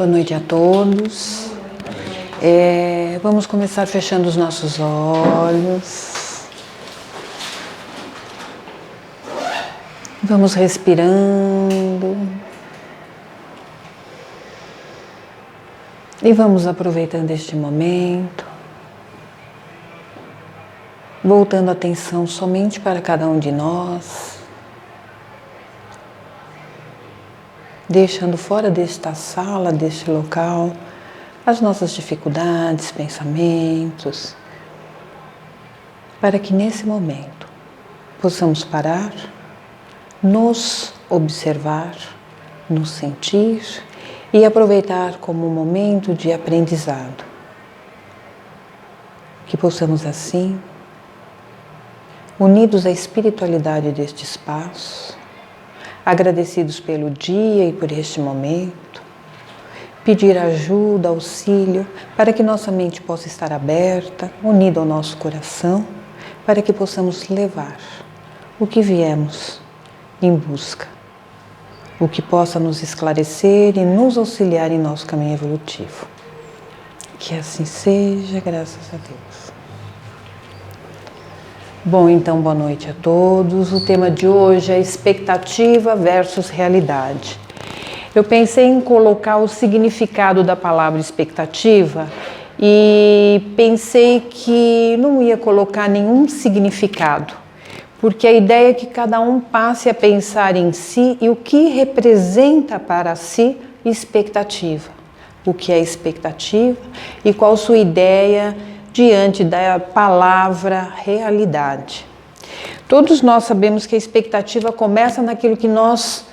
Boa noite a todos. Vamos começar fechando os nossos olhos. Vamos respirando. E vamos aproveitando este momento, voltando a atenção somente para cada um de nós, deixando fora desta sala, deste local, as nossas dificuldades, pensamentos, para que nesse momento possamos parar, nos observar, nos sentir e aproveitar como um momento de aprendizado. Que possamos assim, unidos à espiritualidade deste espaço, agradecidos pelo dia e por este momento, pedir ajuda, auxílio, para que nossa mente possa estar aberta, unida ao nosso coração, para que possamos levar o que viemos em busca, o que possa nos esclarecer e nos auxiliar em nosso caminho evolutivo. Que assim seja, graças a Deus. Bom, então, boa noite a todos. O tema de hoje é expectativa versus realidade. Eu pensei em colocar o significado da palavra expectativa e pensei que não ia colocar nenhum significado, porque a ideia é que cada um passe a pensar em si e o que representa para si expectativa. O que é expectativa e qual sua ideia diante da palavra realidade. Todos nós sabemos que a expectativa começa naquilo que nós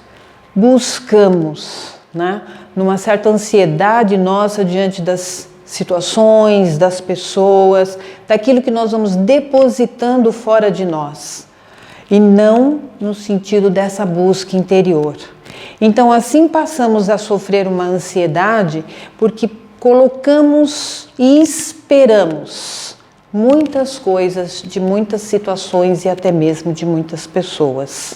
buscamos, né? Numa certa ansiedade nossa diante das situações, das pessoas, daquilo que nós vamos depositando fora de nós, e não no sentido dessa busca interior. Então assim passamos a sofrer uma ansiedade porque colocamos e esperamos muitas coisas de muitas situações e até mesmo de muitas pessoas.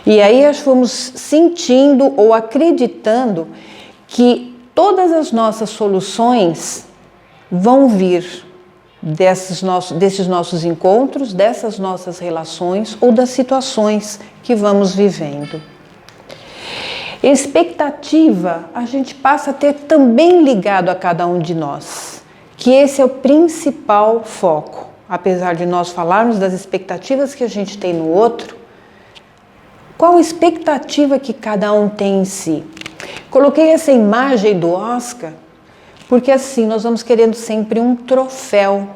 E aí nós fomos sentindo ou acreditando que todas as nossas soluções vão vir desses nossos encontros, dessas nossas relações ou das situações que vamos vivendo. Expectativa a gente passa a ter também ligado a cada um de nós, que esse é o principal foco. Apesar de nós falarmos das expectativas que a gente tem no outro, qual a expectativa que cada um tem em si? Coloquei essa imagem do Oscar, porque assim nós vamos querendo sempre um troféu.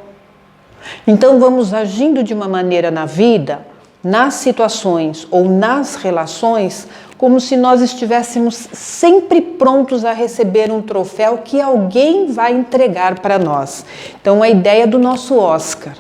Então vamos agindo de uma maneira na vida, nas situações ou nas relações, como se nós estivéssemos sempre prontos a receber um troféu que alguém vai entregar para nós. Então, a ideia do nosso Oscar.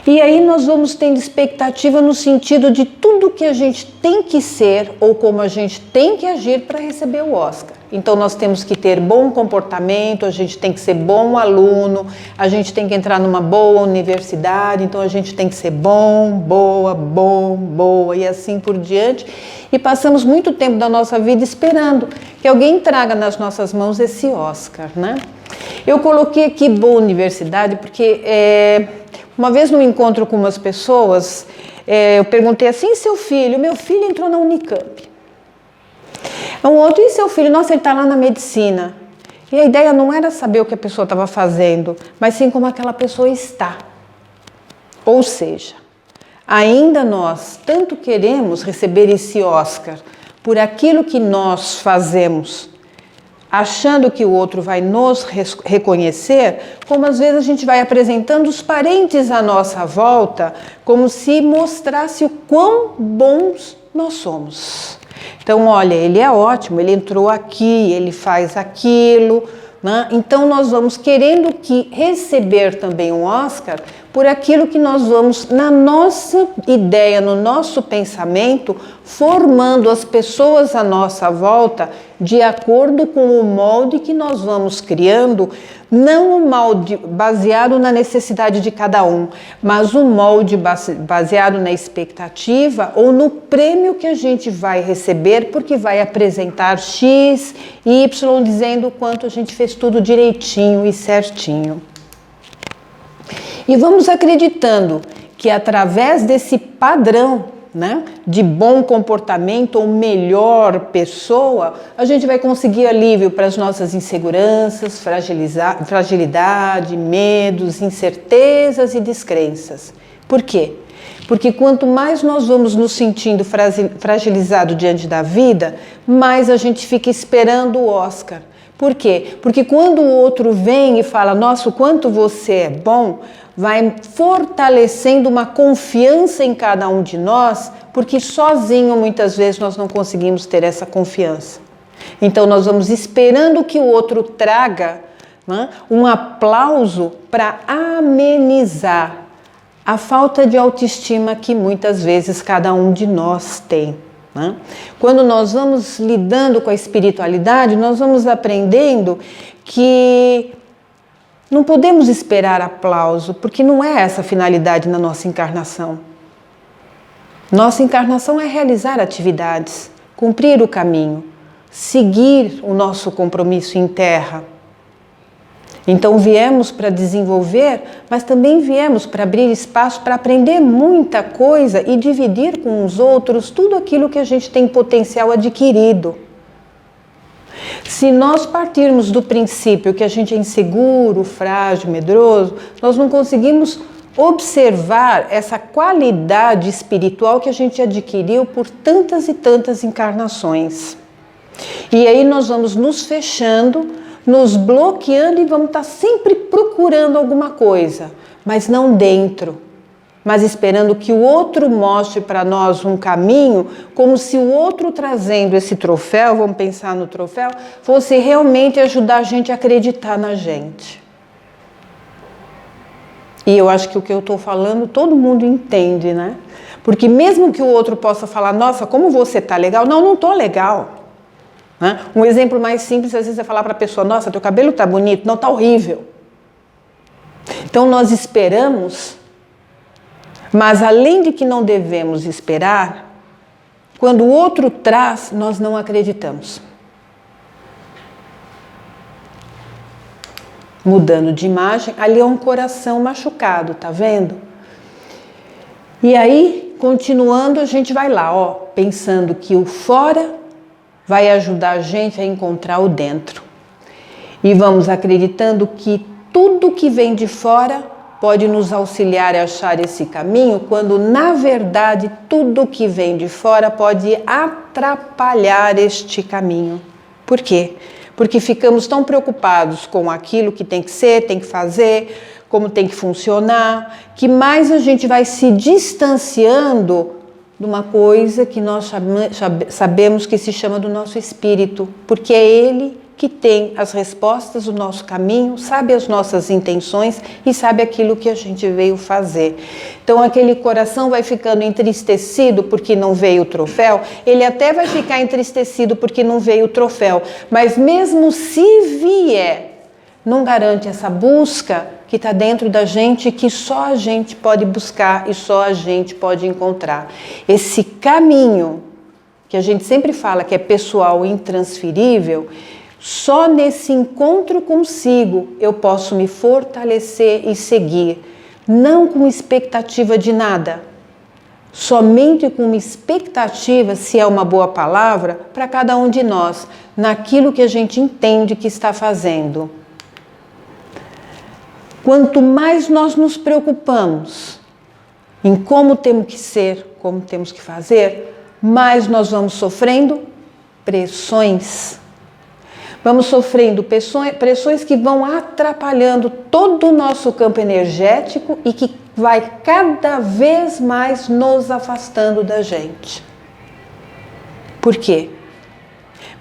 E aí nós vamos tendo expectativa no sentido de tudo que a gente tem que ser ou como a gente tem que agir para receber o Oscar. Então nós temos que ter bom comportamento, a gente tem que ser bom aluno, a gente tem que entrar numa boa universidade, então a gente tem que ser bom, boa e assim por diante. E passamos muito tempo da nossa vida esperando que alguém traga nas nossas mãos esse Oscar, né? Eu coloquei aqui boa universidade porque uma vez num encontro com umas pessoas, eu perguntei assim, seu filho? Meu filho entrou na Unicamp. Um outro, e seu filho? Nossa, ele está lá na medicina. E a ideia não era saber o que a pessoa estava fazendo, mas sim como aquela pessoa está. Ou seja, ainda nós tanto queremos receber esse Oscar por aquilo que nós fazemos, achando que o outro vai nos reconhecer, como às vezes a gente vai apresentando os parentes à nossa volta, como se mostrasse o quão bons nós somos. Então, olha, ele é ótimo, ele entrou aqui, ele faz aquilo, né? Então nós vamos querendo receber também um Oscar por aquilo que nós vamos, na nossa ideia, no nosso pensamento, formando as pessoas à nossa volta de acordo com o molde que nós vamos criando, não o molde baseado na necessidade de cada um, mas o molde baseado na expectativa ou no prêmio que a gente vai receber, porque vai apresentar X e Y dizendo o quanto a gente fez tudo direitinho e certinho. E vamos acreditando que através desse padrão, né, de bom comportamento ou melhor pessoa, a gente vai conseguir alívio para as nossas inseguranças, fragilidade, medos, incertezas e descrenças. Por quê? Porque quanto mais nós vamos nos sentindo fragilizados diante da vida, mais a gente fica esperando o Oscar. Por quê? Porque quando o outro vem e fala, nossa, o quanto você é bom, vai fortalecendo uma confiança em cada um de nós, porque sozinho muitas vezes nós não conseguimos ter essa confiança. Então nós vamos esperando que o outro traga, né, um aplauso para amenizar a falta de autoestima que muitas vezes cada um de nós tem. Né? Quando nós vamos lidando com a espiritualidade, nós vamos aprendendo que não podemos esperar aplauso, porque não é essa a finalidade na nossa encarnação. Nossa encarnação é realizar atividades, cumprir o caminho, seguir o nosso compromisso em terra. Então viemos para desenvolver, mas também viemos para abrir espaço para aprender muita coisa e dividir com os outros tudo aquilo que a gente tem potencial adquirido. Se nós partirmos do princípio que a gente é inseguro, frágil, medroso, nós não conseguimos observar essa qualidade espiritual que a gente adquiriu por tantas e tantas encarnações. E aí nós vamos nos fechando, nos bloqueando e vamos estar sempre procurando alguma coisa, mas não dentro. Mas esperando que o outro mostre para nós um caminho, como se o outro trazendo esse troféu, vamos pensar no troféu, fosse realmente ajudar a gente a acreditar na gente. E eu acho que o que eu estou falando todo mundo entende, né? Porque mesmo que o outro possa falar, nossa, como você está legal? Não, não estou legal. Né? Um exemplo mais simples, às vezes, é falar para a pessoa, nossa, teu cabelo está bonito. Não, está horrível. Então nós esperamos. Mas além de que não devemos esperar, quando o outro traz, nós não acreditamos. Mudando de imagem, ali é um coração machucado, tá vendo? E aí, continuando, a gente vai lá, ó, pensando que o fora vai ajudar a gente a encontrar o dentro. E vamos acreditando que tudo que vem de fora pode nos auxiliar a achar esse caminho, quando na verdade tudo que vem de fora pode atrapalhar este caminho. Por quê? Porque ficamos tão preocupados com aquilo que tem que ser, tem que fazer, como tem que funcionar, que mais a gente vai se distanciando de uma coisa que nós sabemos que se chama do nosso espírito, porque é ele que tem as respostas do nosso caminho, sabe as nossas intenções e sabe aquilo que a gente veio fazer. Então aquele coração vai ficando entristecido porque não veio o troféu, ele até vai ficar entristecido porque não veio o troféu, mas mesmo se vier, não garante essa busca que está dentro da gente, que só a gente pode buscar e só a gente pode encontrar. Esse caminho, que a gente sempre fala que é pessoal e intransferível, só nesse encontro consigo eu posso me fortalecer e seguir, não com expectativa de nada, somente com uma expectativa, se é uma boa palavra, para cada um de nós, naquilo que a gente entende que está fazendo. Quanto mais nós nos preocupamos em como temos que ser, como temos que fazer, mais nós vamos sofrendo pressões. Vamos sofrendo pressões que vão atrapalhando todo o nosso campo energético e que vai cada vez mais nos afastando da gente. Por quê?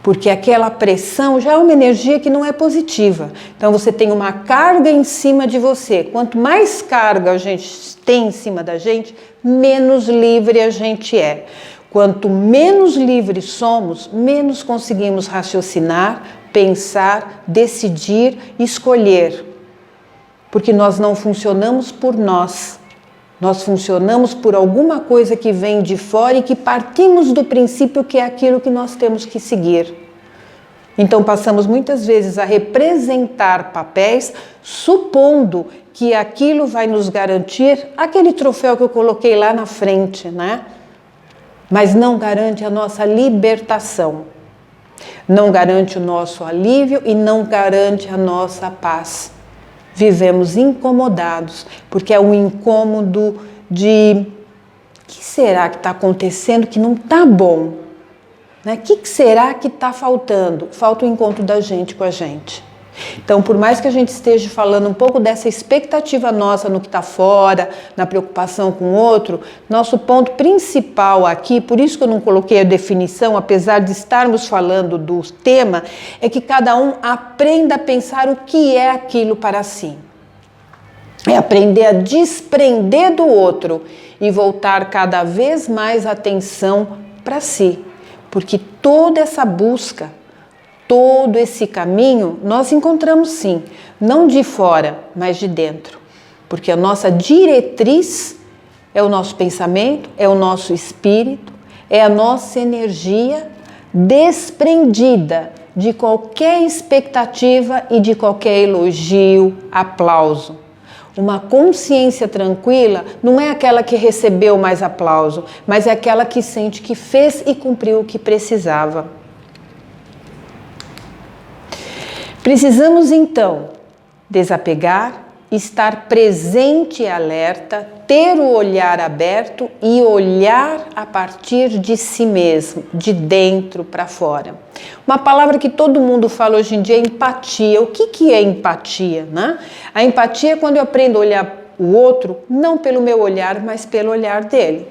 Porque aquela pressão já é uma energia que não é positiva. Então você tem uma carga em cima de você. Quanto mais carga a gente tem em cima da gente, menos livre a gente é. Quanto menos livres somos, menos conseguimos raciocinar, pensar, decidir, escolher. Porque nós não funcionamos por nós. Nós funcionamos por alguma coisa que vem de fora e que partimos do princípio que é aquilo que nós temos que seguir. Então passamos muitas vezes a representar papéis supondo que aquilo vai nos garantir aquele troféu que eu coloquei lá na frente, né? Mas não garante a nossa libertação, não garante o nosso alívio e não garante a nossa paz. Vivemos incomodados, porque é um incômodo de o que será que está acontecendo que não está bom? O que será que está faltando? Falta o encontro da gente com a gente. Então, por mais que a gente esteja falando um pouco dessa expectativa nossa no que está fora, na preocupação com o outro, nosso ponto principal aqui, por isso que eu não coloquei a definição, apesar de estarmos falando do tema, é que cada um aprenda a pensar o que é aquilo para si. É aprender a desprender do outro e voltar cada vez mais a atenção para si. Porque toda essa busca, todo esse caminho, nós encontramos sim, não de fora, mas de dentro. Porque a nossa diretriz é o nosso pensamento, é o nosso espírito, é a nossa energia desprendida de qualquer expectativa e de qualquer elogio, aplauso. Uma consciência tranquila não é aquela que recebeu mais aplauso, mas é aquela que sente que fez e cumpriu o que precisava. Precisamos então desapegar, estar presente e alerta, ter o olhar aberto e olhar a partir de si mesmo, de dentro para fora. Uma palavra que todo mundo fala hoje em dia é empatia. O que é empatia, né? A empatia é quando eu aprendo a olhar o outro, não pelo meu olhar, mas pelo olhar dele.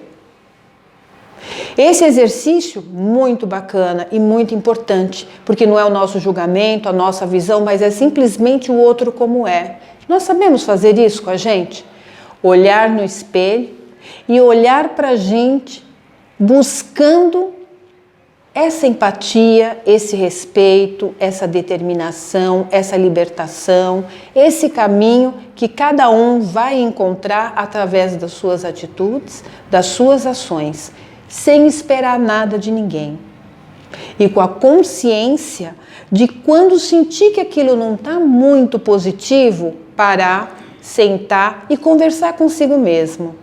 Esse exercício muito bacana e muito importante, porque não é o nosso julgamento, a nossa visão, mas é simplesmente o outro como é. Nós sabemos fazer isso com a gente? Olhar no espelho e olhar para a gente buscando essa empatia, esse respeito, essa determinação, essa libertação, esse caminho que cada um vai encontrar através das suas atitudes, das suas ações, sem esperar nada de ninguém. E com a consciência de quando sentir que aquilo não está muito positivo, parar, sentar e conversar consigo mesmo.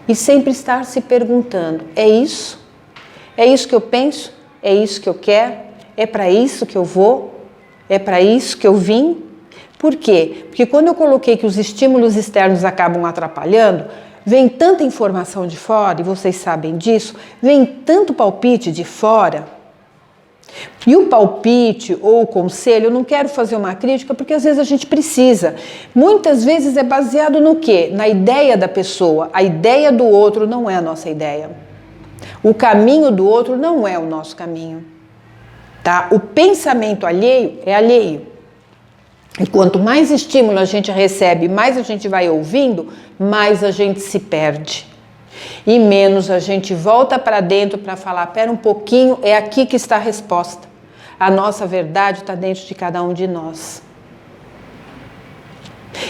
E sempre estar se perguntando, é isso? É isso que eu penso? É isso que eu quero? É para isso que eu vou? É para isso que eu vim? Por quê? Porque quando eu coloquei que os estímulos externos acabam atrapalhando, vem tanta informação de fora, e vocês sabem disso, vem tanto palpite de fora. E o palpite ou o conselho, eu não quero fazer uma crítica, porque às vezes a gente precisa. Muitas vezes é baseado no quê? Na ideia da pessoa. A ideia do outro não é a nossa ideia. O caminho do outro não é o nosso caminho. Tá? O pensamento alheio é alheio. E quanto mais estímulo a gente recebe, mais a gente vai ouvindo, mais a gente se perde. E menos a gente volta para dentro para falar, pera um pouquinho, é aqui que está a resposta. A nossa verdade está dentro de cada um de nós.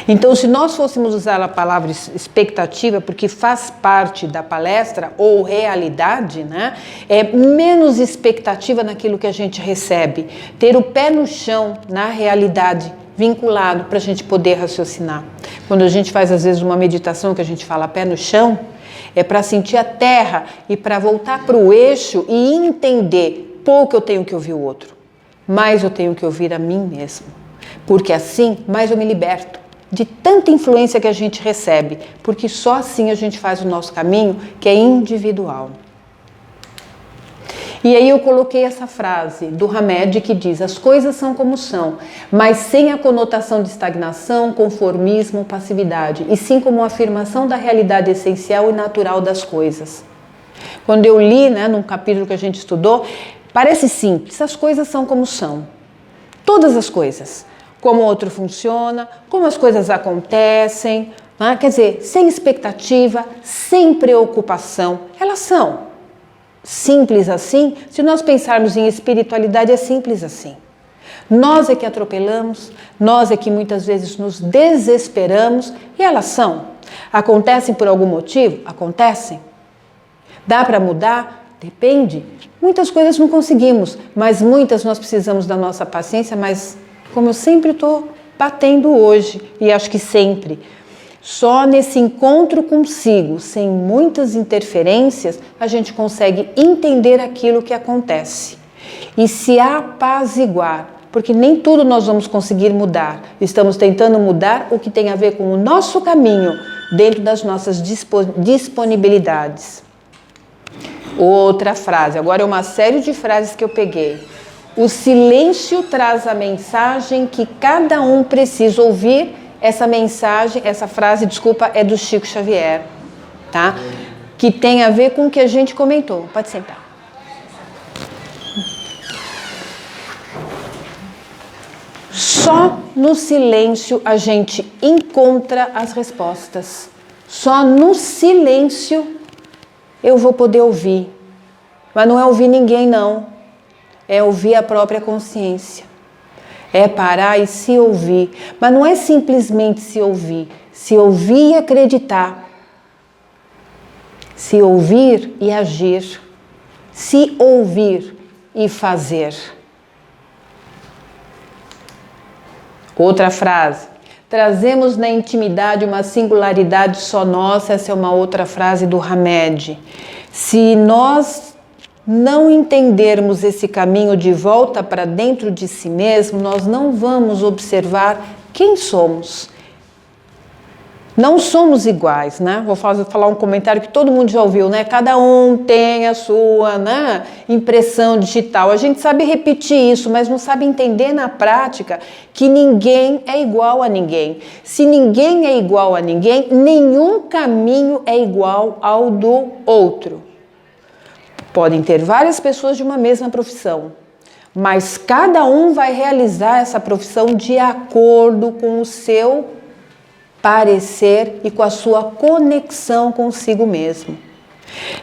Então, se nós fôssemos usar a palavra expectativa, porque faz parte da palestra, ou realidade, né? É menos expectativa naquilo que a gente recebe. Ter o pé no chão, na realidade, vinculado para a gente poder raciocinar. Quando a gente faz, às vezes, uma meditação que a gente fala pé no chão, é para sentir a terra e para voltar para o eixo e entender, pouco eu tenho que ouvir o outro, mais eu tenho que ouvir a mim mesmo. Porque assim, mais eu me liberto de tanta influência que a gente recebe, porque só assim a gente faz o nosso caminho, que é individual. E aí eu coloquei essa frase do Hamed que diz, as coisas são como são, mas sem a conotação de estagnação, conformismo, passividade, e sim como uma afirmação da realidade essencial e natural das coisas. Quando eu li, num capítulo que a gente estudou, Parece simples, as coisas são como são. Todas as coisas. Como o outro funciona, como as coisas acontecem, né? Quer dizer, sem expectativa, sem preocupação. Elas são simples assim. Se nós pensarmos em espiritualidade, é simples assim. Nós é que atropelamos, nós é que muitas vezes nos desesperamos e elas são. Acontecem por algum motivo? Acontecem. Dá para mudar? Depende. Muitas coisas não conseguimos, mas muitas nós precisamos da nossa paciência, mas como eu sempre estou batendo hoje, e acho que sempre, só nesse encontro consigo, sem muitas interferências, a gente consegue entender aquilo que acontece e se apaziguar, porque nem tudo nós vamos conseguir mudar. Estamos tentando mudar o que tem a ver com o nosso caminho, dentro das nossas disponibilidades. Outra frase, agora é uma série de frases que eu peguei. O silêncio traz a mensagem que cada um precisa ouvir. Essa mensagem, essa frase, desculpa, é do Chico Xavier, tá? Que tem a ver com o que a gente comentou. Pode sentar. Só no silêncio a gente encontra as respostas. Só no silêncio eu vou poder ouvir. Mas não é ouvir ninguém, não. É ouvir a própria consciência. É parar e se ouvir. Mas não é simplesmente se ouvir e acreditar. Se ouvir e agir. Se ouvir e fazer. Outra frase. Trazemos na intimidade uma singularidade só nossa. Essa é uma outra frase do Hamed. Se nós não entendermos esse caminho de volta para dentro de si mesmo, nós não vamos observar quem somos. Não somos iguais, né? Vou falar um comentário que todo mundo já ouviu, né? Cada um tem a sua, né, impressão digital. A gente sabe repetir isso, mas não sabe entender na prática que ninguém é igual a ninguém. Se ninguém é igual a ninguém, nenhum caminho é igual ao do outro. Podem ter várias pessoas de uma mesma profissão, mas cada um vai realizar essa profissão de acordo com o seu parecer e com a sua conexão consigo mesmo.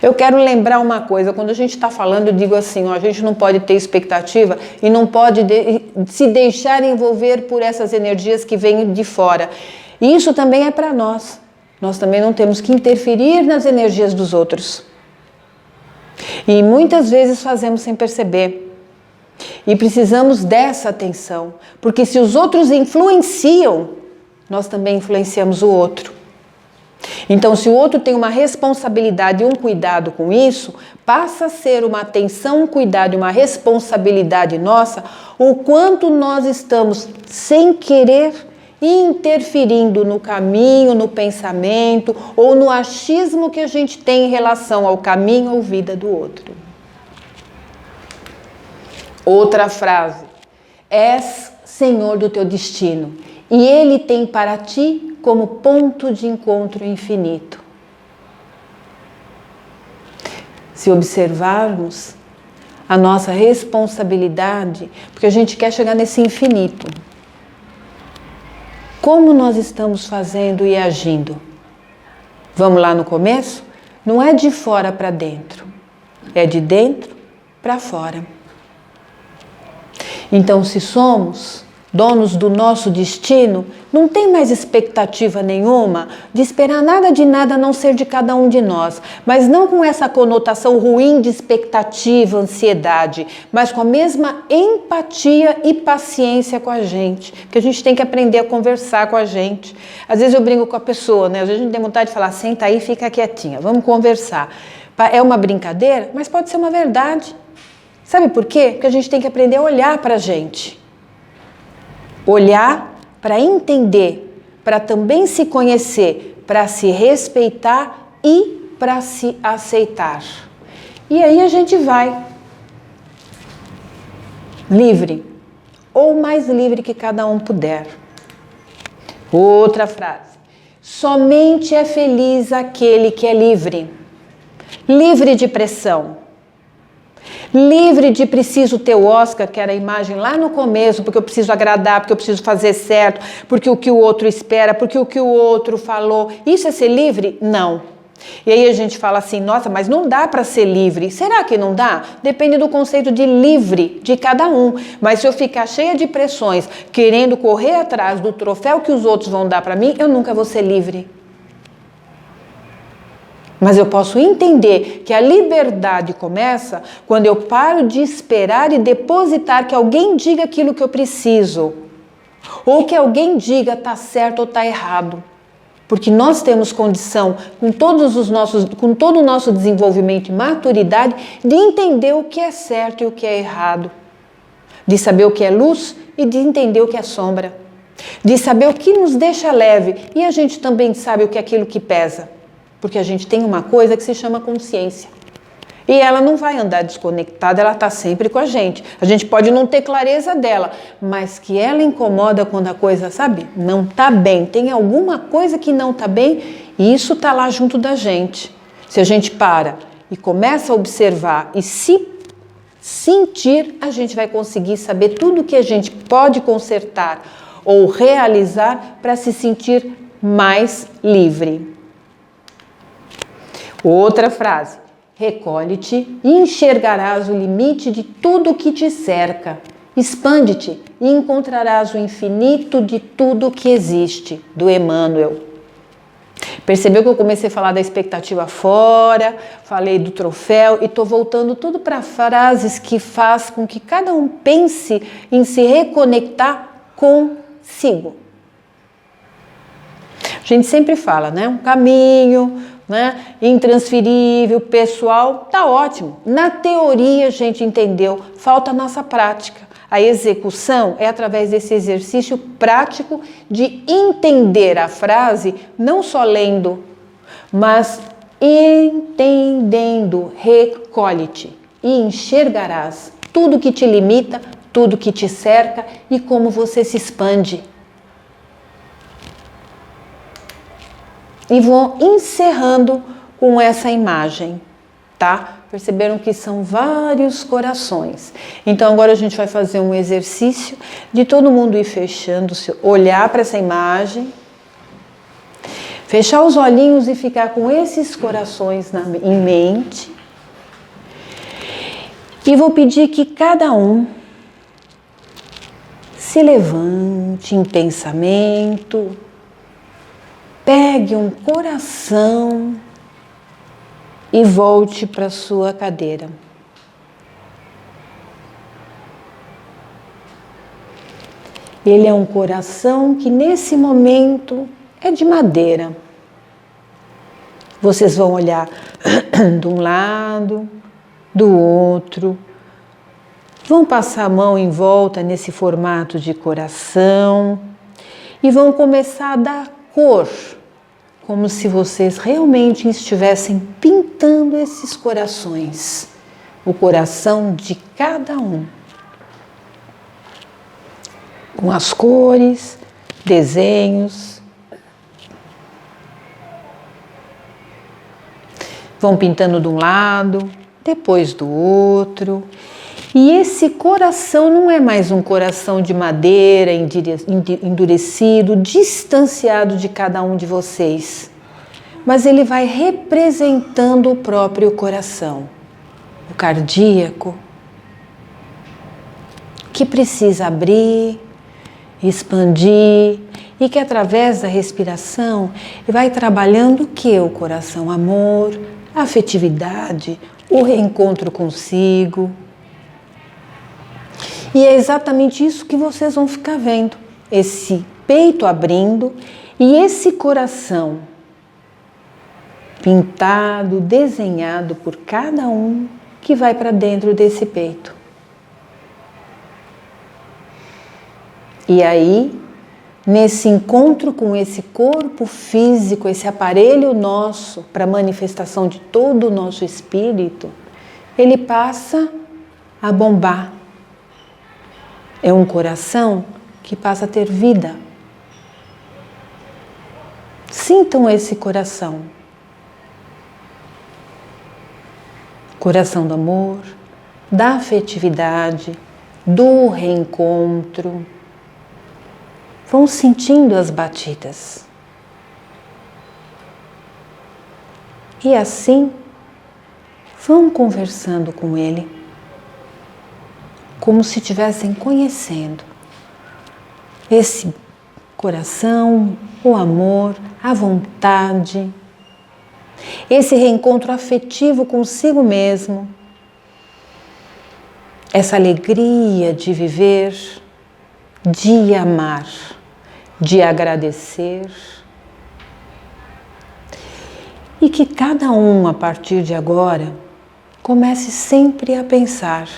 Eu quero lembrar uma coisa, quando a gente está falando, eu digo assim, ó, a gente não pode ter expectativa e não pode se deixar envolver por essas energias que vêm de fora. E isso também é para nós. Nós também não temos que interferir nas energias dos outros. E muitas vezes fazemos sem perceber. E precisamos dessa atenção, porque se os outros influenciam, nós também influenciamos o outro. Então, se o outro tem uma responsabilidade e um cuidado com isso, passa a ser uma atenção, um cuidado e uma responsabilidade nossa, o quanto nós estamos, sem querer, interferindo no caminho, no pensamento ou no achismo que a gente tem em relação ao caminho ou vida do outro. Outra frase. És senhor do teu destino e ele tem para ti como ponto de encontro infinito. Se observarmos a nossa responsabilidade, porque a gente quer chegar nesse infinito. Como nós estamos fazendo e agindo? Vamos lá no começo? Não é de fora para dentro, é de dentro para fora. Então, se somos donos do nosso destino, não tem mais expectativa nenhuma de esperar nada de nada a não ser de cada um de nós, mas não com essa conotação ruim de expectativa, ansiedade, mas com a mesma empatia e paciência com a gente, que a gente tem que aprender a conversar com a gente. Às vezes eu brinco com a pessoa, né? Às vezes a gente tem vontade de falar, senta aí, fica quietinha, vamos conversar. É uma brincadeira, mas pode ser uma verdade. Sabe por quê? Porque a gente tem que aprender a olhar para a gente. Olhar para entender, para também se conhecer, para se respeitar e para se aceitar. E aí a gente vai livre, ou mais livre que cada um puder. Outra frase. Somente é feliz aquele que é livre. Livre de pressão. Livre de preciso ter o Oscar, que era a imagem lá no começo, porque eu preciso agradar, porque eu preciso fazer certo, porque o que o outro espera, porque o que o outro falou. Isso é ser livre? Não. E aí a gente fala assim, nossa, mas não dá para ser livre. Será que não dá? Depende do conceito de livre de cada um. Mas se eu ficar cheia de pressões, querendo correr atrás do troféu que os outros vão dar para mim, eu nunca vou ser livre. Mas eu posso entender que a liberdade começa quando eu paro de esperar e depositar que alguém diga aquilo que eu preciso. Ou que alguém diga tá certo ou tá errado. Porque nós temos condição, com todo o nosso desenvolvimento e maturidade, de entender o que é certo e o que é errado. De saber o que é luz e de entender o que é sombra. De saber o que nos deixa leve e a gente também sabe o que é aquilo que pesa. Porque a gente tem uma coisa que se chama consciência. E ela não vai andar desconectada, ela está sempre com a gente. A gente pode não ter clareza dela, mas que ela incomoda quando a coisa, sabe, não está bem. Tem alguma coisa que não está bem e isso está lá junto da gente. Se a gente para e começa a observar e se sentir, a gente vai conseguir saber tudo que a gente pode consertar ou realizar para se sentir mais livre. Outra frase, recolhe-te e enxergarás o limite de tudo que te cerca. Expande-te e encontrarás o infinito de tudo que existe, do Emmanuel. Percebeu que eu comecei a falar da expectativa fora, falei do troféu e estou voltando tudo para frases que faz com que cada um pense em se reconectar consigo. A gente sempre fala, né? Um caminho, né? Intransferível, pessoal, tá ótimo. Na teoria a gente entendeu, falta a nossa prática. A execução é através desse exercício prático de entender a frase, não só lendo, mas entendendo. Recolhe-te e enxergarás tudo que te limita, tudo que te cerca e como você se expande. E vou encerrando com essa imagem, tá? Perceberam que são vários corações. Então agora a gente vai fazer um exercício de todo mundo ir fechando, olhar para essa imagem, fechar os olhinhos e ficar com esses corações em mente. E vou pedir que cada um se levante em pensamento, pegue um coração e volte para sua cadeira. Ele é um coração que nesse momento é de madeira. Vocês vão olhar de um lado, do outro, vão passar a mão em volta nesse formato de coração e vão começar a dar cor, como se vocês realmente estivessem pintando esses corações, o coração de cada um, com as cores, desenhos. Vão pintando de um lado, depois do outro. E esse coração não é mais um coração de madeira, endurecido, distanciado de cada um de vocês, mas ele vai representando o próprio coração, o cardíaco, que precisa abrir, expandir e que através da respiração vai trabalhando o que? O coração, amor, a afetividade, o reencontro consigo. E é exatamente isso que vocês vão ficar vendo, esse peito abrindo e esse coração pintado, desenhado por cada um que vai para dentro desse peito. E aí, nesse encontro com esse corpo físico, esse aparelho nosso para manifestação de todo o nosso espírito, ele passa a bombar. É um coração que passa a ter vida. Sintam esse coração. Coração do amor, da afetividade, do reencontro. Vão sentindo as batidas. E assim, vão conversando com ele, como se estivessem conhecendo esse coração, o amor, a vontade, esse reencontro afetivo consigo mesmo, essa alegria de viver, de amar, de agradecer. E que cada um, a partir de agora, comece sempre a pensar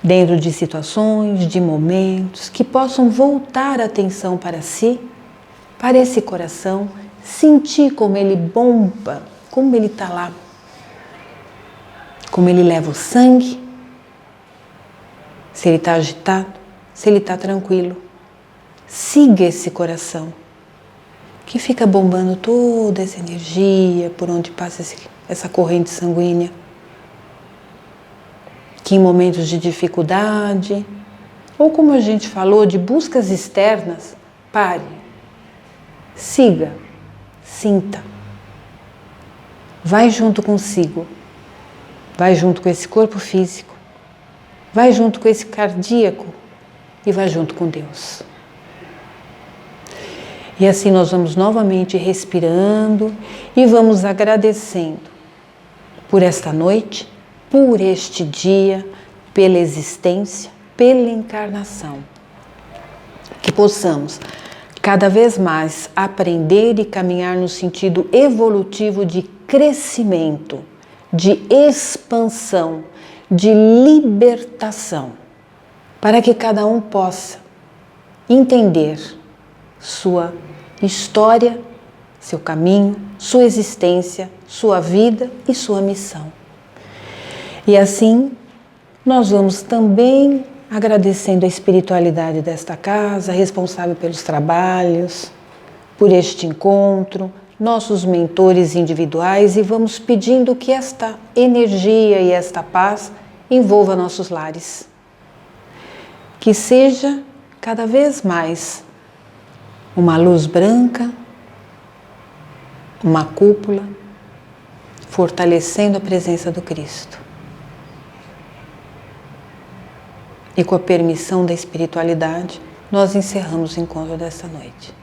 dentro de situações, de momentos que possam voltar a atenção para si, para esse coração, sentir como ele bomba, como ele está lá, como ele leva o sangue, se ele está agitado, se ele está tranquilo. Siga esse coração, que fica bombando toda essa energia por onde passa essa corrente sanguínea. Que em momentos de dificuldade, ou como a gente falou, de buscas externas, pare, siga, sinta. Vai junto consigo, vai junto com esse corpo físico, vai junto com esse cardíaco e vai junto com Deus. E assim nós vamos novamente respirando e vamos agradecendo por esta noite, por este dia, pela existência, pela encarnação. Que possamos cada vez mais aprender e caminhar no sentido evolutivo de crescimento, de expansão, de libertação, para que cada um possa entender sua história, seu caminho, sua existência, sua vida e sua missão. E assim, nós vamos também agradecendo a espiritualidade desta casa, responsável pelos trabalhos, por este encontro, nossos mentores individuais, e vamos pedindo que esta energia e esta paz envolva nossos lares. Que seja cada vez mais uma luz branca, uma cúpula, fortalecendo a presença do Cristo. E com a permissão da espiritualidade, nós encerramos o encontro desta noite.